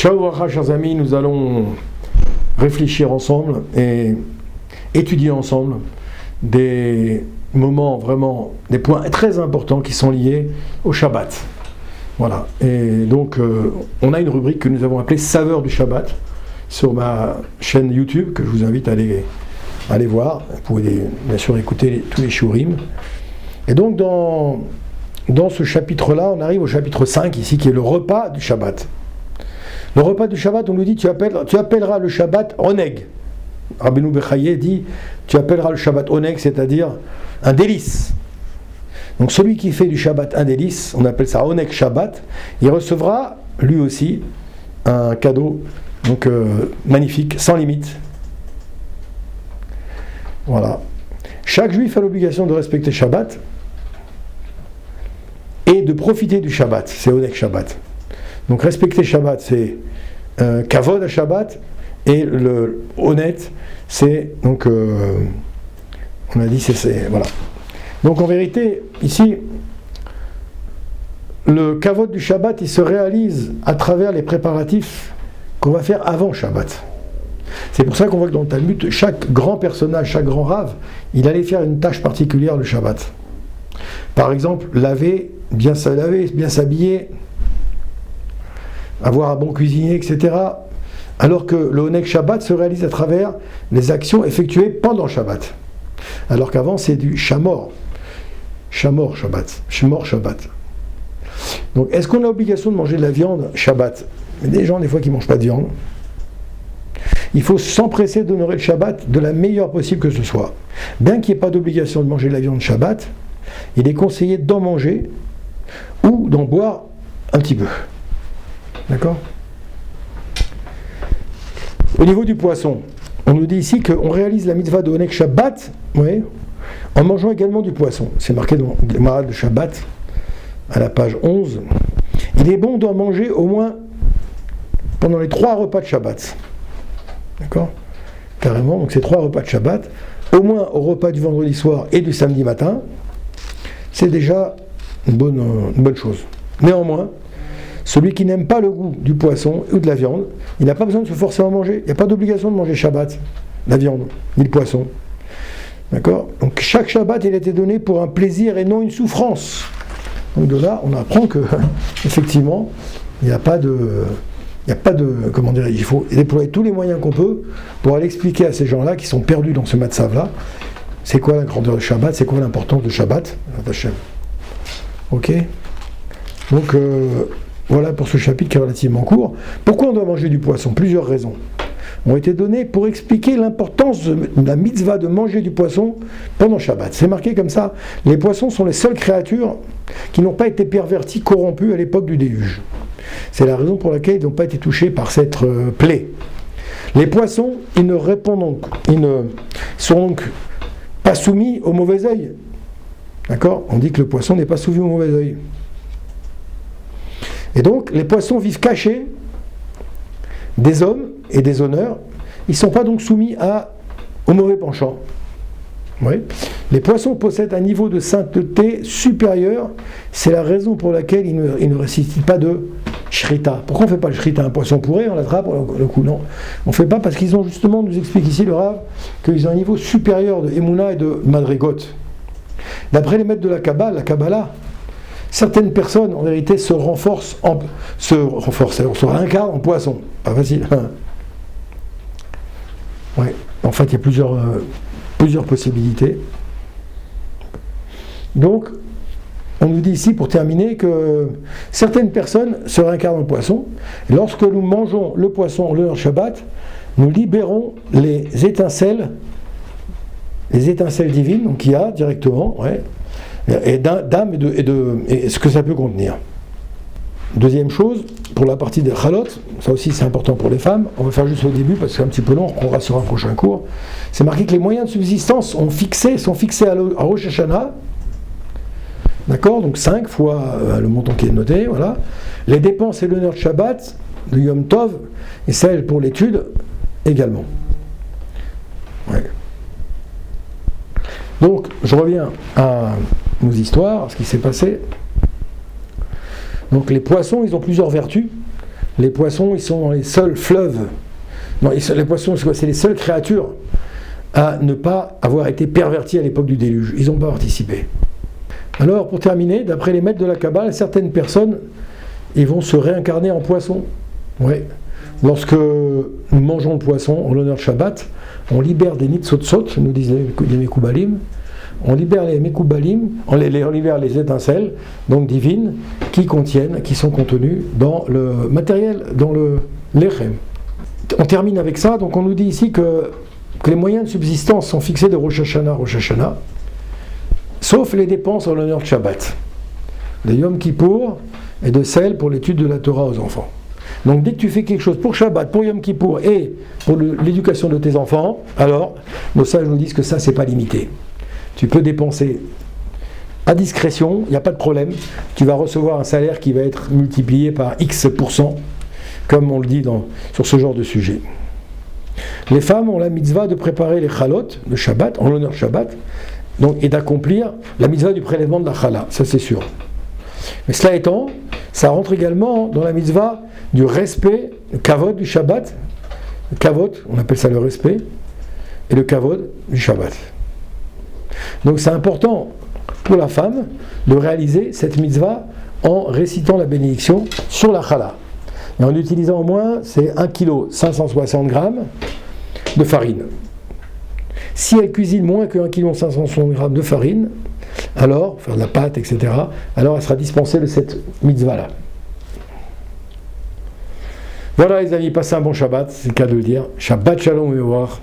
Shalom, chers amis, nous allons réfléchir ensemble et étudier ensemble des moments vraiment, des points très importants qui sont liés au Shabbat. Voilà, et donc on a une rubrique que nous avons appelée Saveurs du Shabbat sur ma chaîne YouTube que je vous invite à aller voir. Vous pouvez bien sûr écouter tous les shurim. Et donc dans ce chapitre-là, on arrive au chapitre 5 ici qui est le repas du Shabbat. Le repas du Shabbat, on nous dit tu appelleras le Shabbat Oneg. Rabbeinu Bechaye dit tu appelleras le Shabbat Oneg, c'est-à-dire un délice. Donc celui qui fait du Shabbat un délice, on appelle ça Oneg Shabbat, il recevra lui aussi un cadeau donc magnifique, sans limite. Voilà. Chaque juif a l'obligation de respecter Shabbat et de profiter du Shabbat, c'est Oneg Shabbat. Donc respecter Shabbat, c'est Kavod à Shabbat, et le honnête, c'est donc on a dit c'est voilà. Donc en vérité, ici, le Kavod du Shabbat, il se réalise à travers les préparatifs qu'on va faire avant Shabbat. C'est pour ça qu'on voit que dans le Talmud, chaque grand personnage, chaque grand rave, il allait faire une tâche particulière le Shabbat. Par exemple, laver, bien s'habiller, avoir un bon cuisinier, etc. Alors que le Oneg Shabbat se réalise à travers les actions effectuées pendant Shabbat. Alors qu'avant, c'est du Shamor. Shamor Shabbat. Donc, est-ce qu'on a l'obligation de manger de la viande Shabbat? Il y a des gens, des fois, qui ne mangent pas de viande. Il faut s'empresser d'honorer le Shabbat de la meilleure possible que ce soit. Bien qu'il n'y ait pas d'obligation de manger de la viande Shabbat, il est conseillé d'en manger ou d'en boire un petit peu. D'accord? Au niveau du poisson, on nous dit ici qu'on réalise la mitzvah de Oneg Shabbat, oui, en mangeant également du poisson. C'est marqué dans le Maral de Shabbat, à la page 11. Il est bon d'en manger au moins pendant les 3 repas de Shabbat. D'accord? Carrément, donc c'est 3 repas de Shabbat, au moins au repas du vendredi soir et du samedi matin, c'est déjà une bonne chose. Néanmoins, celui qui n'aime pas le goût du poisson ou de la viande, il n'a pas besoin de se forcer à en manger. Il n'y a pas d'obligation de manger Shabbat, la viande, ni le poisson. D'accord? Donc chaque Shabbat, il a été donné pour un plaisir et non une souffrance. Donc de là, on apprend que, effectivement, il n'y a pas de... comment dire, il faut déployer tous les moyens qu'on peut pour aller expliquer à ces gens-là qui sont perdus dans ce matzav-là, c'est quoi la grandeur du Shabbat, c'est quoi l'importance du Shabbat. Ok? Donc, voilà pour ce chapitre qui est relativement court. Pourquoi on doit manger du poisson? Plusieurs raisons ont été données pour expliquer l'importance de la mitzvah de manger du poisson pendant Shabbat. C'est marqué comme ça. Les poissons sont les seules créatures qui n'ont pas été perverties, corrompues à l'époque du déluge. C'est la raison pour laquelle ils n'ont pas été touchés par cette plaie. Les poissons, ils ne sont donc pas soumis au mauvais œil. D'accord? On dit que le poisson n'est pas soumis au mauvais œil. Et donc, les poissons vivent cachés des hommes et des honneurs. Ils ne sont pas donc soumis au mauvais penchant. Oui. Les poissons possèdent un niveau de sainteté supérieur. C'est la raison pour laquelle ils ne récitent pas de shrita. Pourquoi on ne fait pas le shrita? Un poisson pourri, on l'attrape, le coup, non. On ne fait pas parce qu'ils ont justement, nous explique ici le Rav, qu'ils ont un niveau supérieur de Emouna et de Madrigot. D'après les maîtres de la Kabbalah, certaines personnes, en vérité, se réincarnent en poisson. Pas facile. Ouais. En fait, il y a plusieurs possibilités. Donc, on nous dit ici, pour terminer, que certaines personnes se réincarnent en poisson. Et lorsque nous mangeons le poisson le Shabbat, nous libérons les étincelles divines, donc qu'il y a directement, ouais, et d'âme et ce que ça peut contenir. Deuxième chose, pour la partie des chalot, ça aussi c'est important pour les femmes, on va faire juste au début parce que c'est un petit peu long, on reprendra sur un prochain cours. C'est marqué que les moyens de subsistance sont fixés à Rosh Hashanah, d'accord, donc 5 fois le montant qui est noté, voilà. Les dépenses et l'honneur de Shabbat, de Yom Tov, et celles pour l'étude également. Ouais. Donc, je reviens à nos histoires, à ce qui s'est passé. Donc, les poissons, ils ont plusieurs vertus. les poissons, ils sont dans les seuls fleuves. Non, les poissons, c'est les seules créatures à ne pas avoir été pervertis à l'époque du déluge. Ils n'ont pas participé. Alors, pour terminer, d'après les maîtres de la Kabbale, certaines personnes, ils vont se réincarner en poissons. Ouais. Lorsque nous mangeons le poisson en l'honneur de Shabbat, on libère des nitzotzot, nous disent les Mekoubalim, on libère les Mekoubalim, on libère les étincelles, donc divines, qui sont contenues dans le matériel, dans le lechem. On termine avec ça, donc on nous dit ici que les moyens de subsistance sont fixés de Rosh Hashanah, sauf les dépenses en l'honneur de Shabbat, de Yom Kippour et de celles pour l'étude de la Torah aux enfants. Donc dès que tu fais quelque chose pour Shabbat, pour Yom Kippour et pour l'éducation de tes enfants, alors nos sages nous disent que ça, c'est pas limité. Tu peux dépenser à discrétion, il n'y a pas de problème. Tu vas recevoir un salaire qui va être multiplié par X%, comme on le dit sur ce genre de sujet. Les femmes ont la mitzvah de préparer les chalot, le Shabbat, en l'honneur de Shabbat, donc, et d'accomplir la mitzvah du prélèvement de la chala, ça c'est sûr. Mais cela étant, ça rentre également dans la mitzvah du respect, le kavod du Shabbat. Le kavod, on appelle ça le respect, et le kavod du Shabbat. Donc c'est important pour la femme de réaliser cette mitzvah en récitant la bénédiction sur la chala. Et en utilisant au moins, c'est 1 kg 560 g de farine. Si elle cuisine moins que 1 kg 560 g de farine, alors, faire de la pâte, etc., alors elle sera dispensée de cette mitzvah-là. Voilà les amis, passez un bon Shabbat, c'est le cas de le dire. Shabbat shalom et au revoir.